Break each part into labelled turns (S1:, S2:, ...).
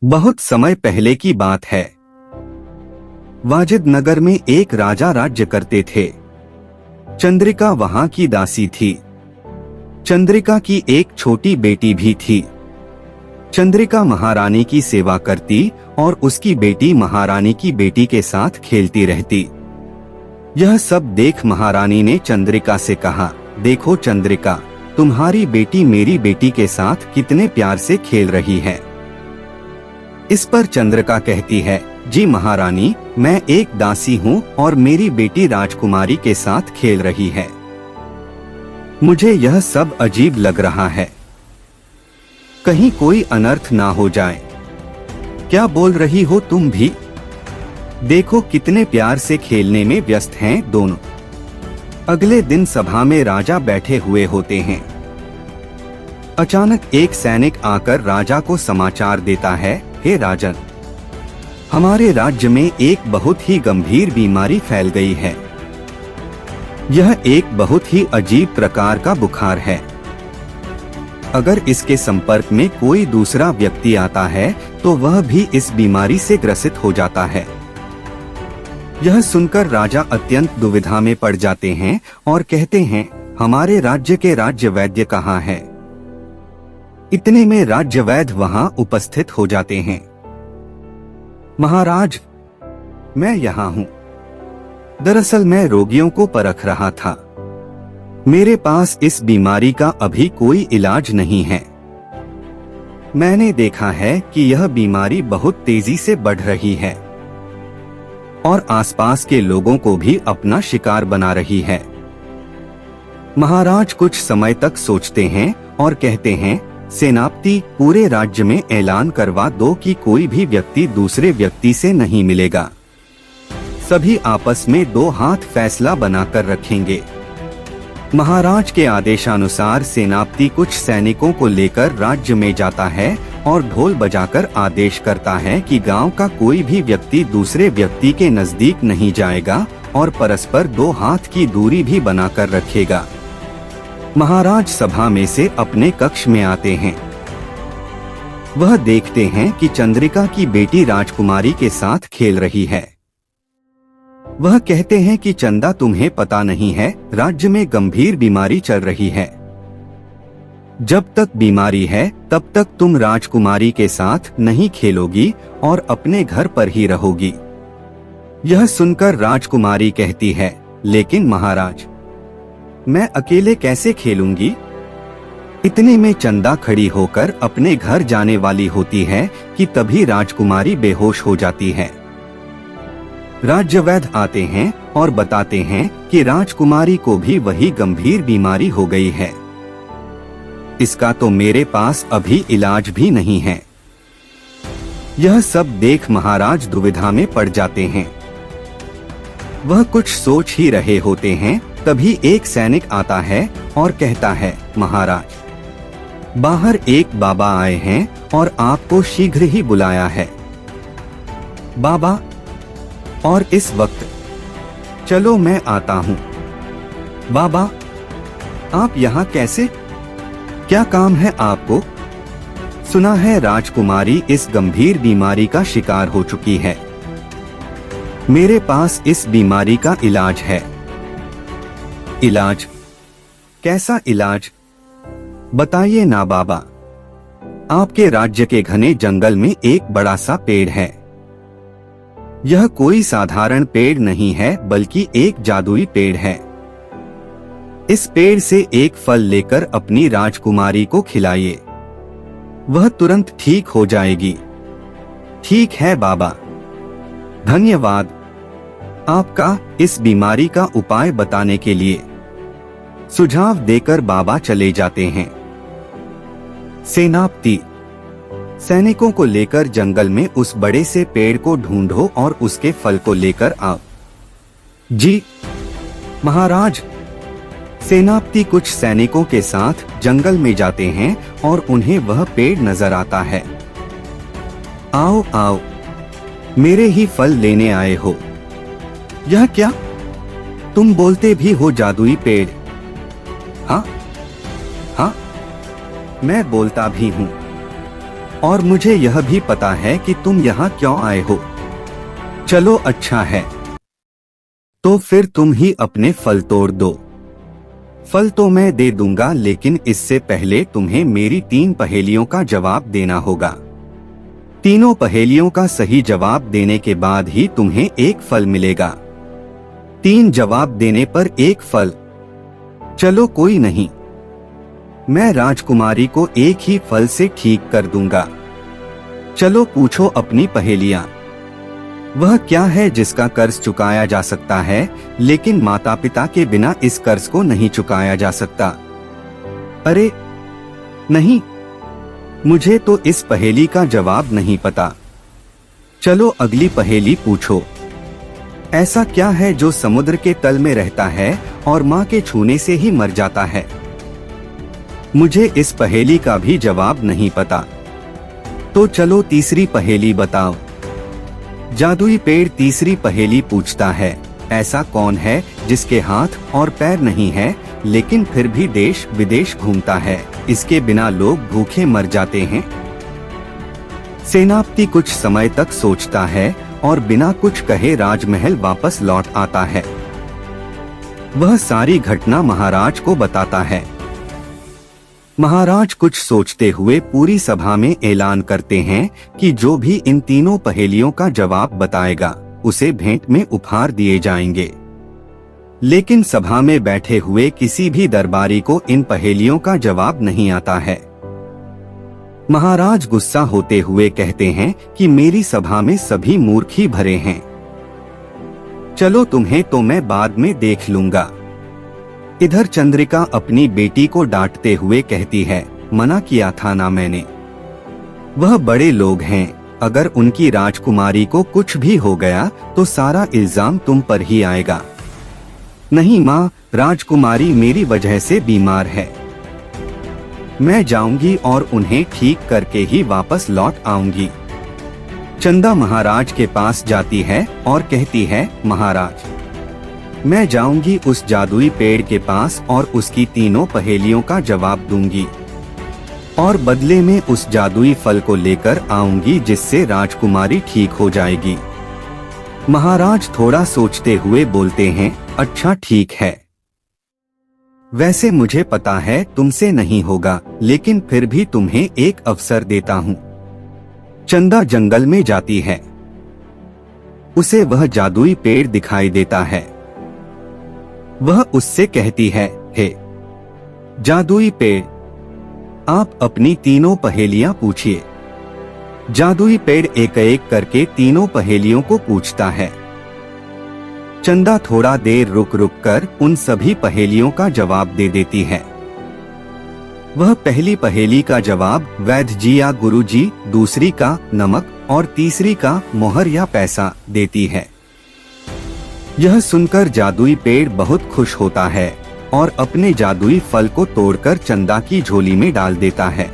S1: बहुत समय पहले की बात है। वाजिद नगर में एक राजा राज्य करते थे। चंद्रिका वहां की दासी थी। चंद्रिका की एक छोटी बेटी भी थी। चंद्रिका महारानी की सेवा करती और उसकी बेटी महारानी की बेटी के साथ खेलती रहती। यह सब देख महारानी ने चंद्रिका से कहा, देखो चंद्रिका, तुम्हारी बेटी मेरी बेटी के साथ कितने प्यार से खेल रही है। इस पर चंद्रिका कहती है, जी महारानी, मैं एक दासी हूँ और मेरी बेटी राजकुमारी के साथ खेल रही है। मुझे यह सब अजीब लग रहा है। कहीं कोई अनर्थ ना हो जाए। क्या बोल रही हो तुम भी? देखो कितने प्यार से खेलने में व्यस्त हैं दोनों। अगले दिन सभा में राजा बैठे हुए होते हैं। अचानक एक सैनिक आकर राजा को समाचार देता है, हे राजन, हमारे राज्य में एक बहुत ही गंभीर बीमारी फैल गई है। यह एक बहुत ही अजीब प्रकार का बुखार है। अगर इसके संपर्क में कोई दूसरा व्यक्ति आता है तो वह भी इस बीमारी से ग्रसित हो जाता है। यह सुनकर राजा अत्यंत दुविधा में पड़ जाते हैं और कहते हैं, हमारे राज्य के राज्य वैद्य कहाँ हैं? इतने में राज्य वैद्य वहां उपस्थित हो जाते हैं। महाराज, मैं यहाँ हूँ। दरअसल मैं रोगियों को परख रहा था। मेरे पास इस बीमारी का अभी कोई इलाज नहीं है। मैंने देखा है कि यह बीमारी बहुत तेजी से बढ़ रही है और आसपास के लोगों को भी अपना शिकार बना रही है। महाराज कुछ समय तक सोचते हैं और कहते हैं, सेनापति, पूरे राज्य में ऐलान करवा दो कि कोई भी व्यक्ति दूसरे व्यक्ति से नहीं मिलेगा। सभी आपस में दो हाथ फैसला बनाकर रखेंगे। महाराज के आदेशानुसार सेनापति कुछ सैनिकों को लेकर राज्य में जाता है और ढोल बजाकर आदेश करता है कि गांव का कोई भी व्यक्ति दूसरे व्यक्ति के नजदीक नहीं जाएगा और परस्पर दो हाथ की दूरी भी बनाकर रखेगा। महाराज सभा में से अपने कक्ष में आते हैं। वह देखते हैं कि चंद्रिका की बेटी राजकुमारी के साथ खेल रही है। वह कहते हैं कि चंदा, तुम्हें पता नहीं है, राज्य में गंभीर बीमारी चल रही है। जब तक बीमारी है तब तक तुम राजकुमारी के साथ नहीं खेलोगी और अपने घर पर ही रहोगी। यह सुनकर राजकुमारी कहती है, लेकिन महाराज, मैं अकेले कैसे खेलूंगी? इतने में चंदा खड़ी होकर अपने घर जाने वाली होती है कि तभी राजकुमारी बेहोश हो जाती है। राज्य वैद्य आते हैं और बताते हैं कि राजकुमारी को भी वही गंभीर बीमारी हो गई है। इसका तो मेरे पास अभी इलाज भी नहीं है। यह सब देख महाराज दुविधा में पड़ जाते हैं। वह कुछ सोच ही रहे होते हैं, तभी एक सैनिक आता है और कहता है, महाराज, बाहर एक बाबा आए हैं और आपको शीघ्र ही बुलाया है। बाबा, और इस वक्त? चलो मैं आता हूँ। बाबा, आप यहाँ कैसे? क्या काम है आपको? सुना है राजकुमारी इस गंभीर बीमारी का शिकार हो चुकी है। मेरे पास इस बीमारी का इलाज है। इलाज? कैसा इलाज? बताइए ना बाबा। आपके राज्य के घने जंगल में एक बड़ा सा पेड़ है। यह कोई साधारण पेड़ नहीं है, बल्कि एक जादुई पेड़ है। इस पेड़ से एक फल लेकर अपनी राजकुमारी को खिलाइए, वह तुरंत ठीक हो जाएगी। ठीक है बाबा, धन्यवाद आपका इस बीमारी का उपाय बताने के लिए। सुझाव देकर बाबा चले जाते हैं। सेनापति, सैनिकों को लेकर जंगल में उस बड़े से पेड़ को ढूंढो और उसके फल को लेकर आओ। जी महाराज। सेनापति कुछ सैनिकों के साथ जंगल में जाते हैं और उन्हें वह पेड़ नजर आता है। आओ आओ, मेरे ही फल लेने आए हो। यह क्या? तुम बोलते भी हो जादुई पेड़? हाँ हाँ, मैं बोलता भी हूँ। और मुझे यह भी पता है कि तुम यहाँ क्यों आए हो। चलो अच्छा है, तो फिर तुम ही अपने फल तोड़ दो। फल तो मैं दे दूंगा, लेकिन इससे पहले तुम्हें मेरी 3 पहेलियों का जवाब देना होगा। तीनों पहेलियों का सही जवाब देने के बाद ही तुम्हें एक फल मिलेगा। 3 जवाब देने पर 1 फल। चलो कोई नहीं, मैं राजकुमारी को एक ही फल से ठीक कर दूंगा। चलो पूछो अपनी पहेलियां। वह क्या है जिसका कर्ज चुकाया जा सकता है, लेकिन माता पिता के बिना इस कर्ज को नहीं चुकाया जा सकता? अरे नहीं, मुझे तो इस पहेली का जवाब नहीं पता। चलो अगली पहेली पूछो। ऐसा क्या है जो समुद्र के तल में रहता है और माँ के छूने से ही मर जाता है? मुझे इस पहेली का भी जवाब नहीं पता। तो चलो तीसरी पहेली बताओ। जादुई पेड़ तीसरी पहेली पूछता है, ऐसा कौन है जिसके हाथ और पैर नहीं है, लेकिन फिर भी देश विदेश घूमता है? इसके बिना लोग भूखे मर जाते हैं। सेनापति कुछ समय तक सोचता है और बिना कुछ कहे राजमहल वापस लौट आता है। वह सारी घटना महाराज को बताता है। महाराज कुछ सोचते हुए पूरी सभा में ऐलान करते हैं कि जो भी इन तीनों पहेलियों का जवाब बताएगा उसे भेंट में उपहार दिए जाएंगे। लेकिन सभा में बैठे हुए किसी भी दरबारी को इन पहेलियों का जवाब नहीं आता है। महाराज गुस्सा होते हुए कहते हैं कि मेरी सभा में सभी मूर्ख ही भरे हैं। चलो तुम्हें तो मैं बाद में देख लूंगा। इधर चंद्रिका अपनी बेटी को डांटते हुए कहती है, मना किया था ना मैंने। वह बड़े लोग हैं, अगर उनकी राजकुमारी को कुछ भी हो गया तो सारा इल्जाम तुम पर ही आएगा। नहीं माँ, राजकुमारी मेरी वजह से बीमार है। मैं जाऊंगी और उन्हें ठीक करके ही वापस लौट आऊंगी। चंदा महाराज के पास जाती है और कहती है, महाराज मैं जाऊंगी उस जादुई पेड़ के पास और उसकी तीनों पहेलियों का जवाब दूंगी और बदले में उस जादुई फल को लेकर आऊंगी जिससे राजकुमारी ठीक हो जाएगी। महाराज थोड़ा सोचते हुए बोलते हैं, अच्छा ठीक है, वैसे मुझे पता है तुमसे नहीं होगा, लेकिन फिर भी तुम्हें एक अवसर देता हूँ। चंदा जंगल में जाती है। उसे वह जादुई पेड़ दिखाई देता है। वह उससे कहती है, हे जादुई पेड़, आप अपनी तीनों पहेलियां पूछिए। जादुई पेड़ एक एक करके तीनों पहेलियों को पूछता है। चंदा थोड़ा देर रुक रुक कर उन सभी पहेलियों का जवाब दे देती है। वह पहली पहेली का जवाब वैद्य जी या गुरु जी, दूसरी का नमक और तीसरी का मोहर या पैसा देती है। यह सुनकर जादुई पेड़ बहुत खुश होता है और अपने जादुई फल को तोड़कर चंदा की झोली में डाल देता है।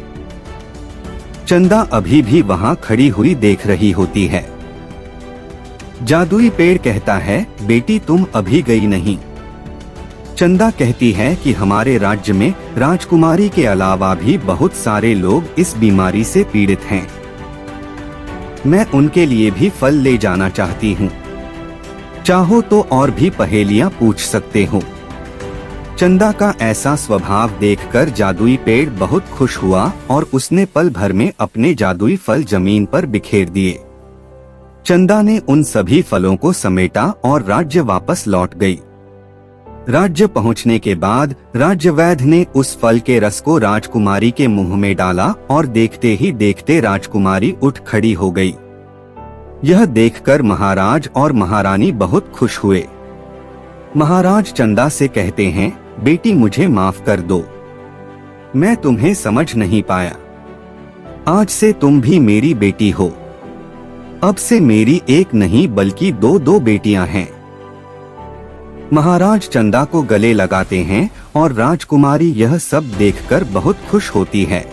S1: चंदा अभी भी वहां खड़ी हुई देख रही होती है। जादुई पेड़ कहता है, बेटी तुम अभी गई नहीं। चंदा कहती है कि हमारे राज्य में राजकुमारी के अलावा भी बहुत सारे लोग इस बीमारी से पीड़ित हैं। मैं उनके लिए भी फल ले जाना चाहती हूँ। चाहो तो और भी पहेलियां पूछ सकते हो। चंदा का ऐसा स्वभाव देखकर जादुई पेड़ बहुत खुश हुआ और उसने पल भर में अपने जादुई फल जमीन पर बिखेर दिए। चंदा ने उन सभी फलों को समेटा और राज्य वापस लौट गई। राज्य पहुंचने के बाद राज्य वैद्य ने उस फल के रस को राजकुमारी के मुंह में डाला और देखते ही देखते राजकुमारी उठ खड़ी हो गई। यह देखकर महाराज और महारानी बहुत खुश हुए। महाराज चंदा से कहते हैं, बेटी मुझे माफ कर दो, मैं तुम्हें समझ नहीं पाया। आज से तुम भी मेरी बेटी हो। अब से मेरी एक नहीं बल्कि 2 बेटियां हैं। महाराज चंदा को गले लगाते हैं और राजकुमारी यह सब देखकर बहुत खुश होती है।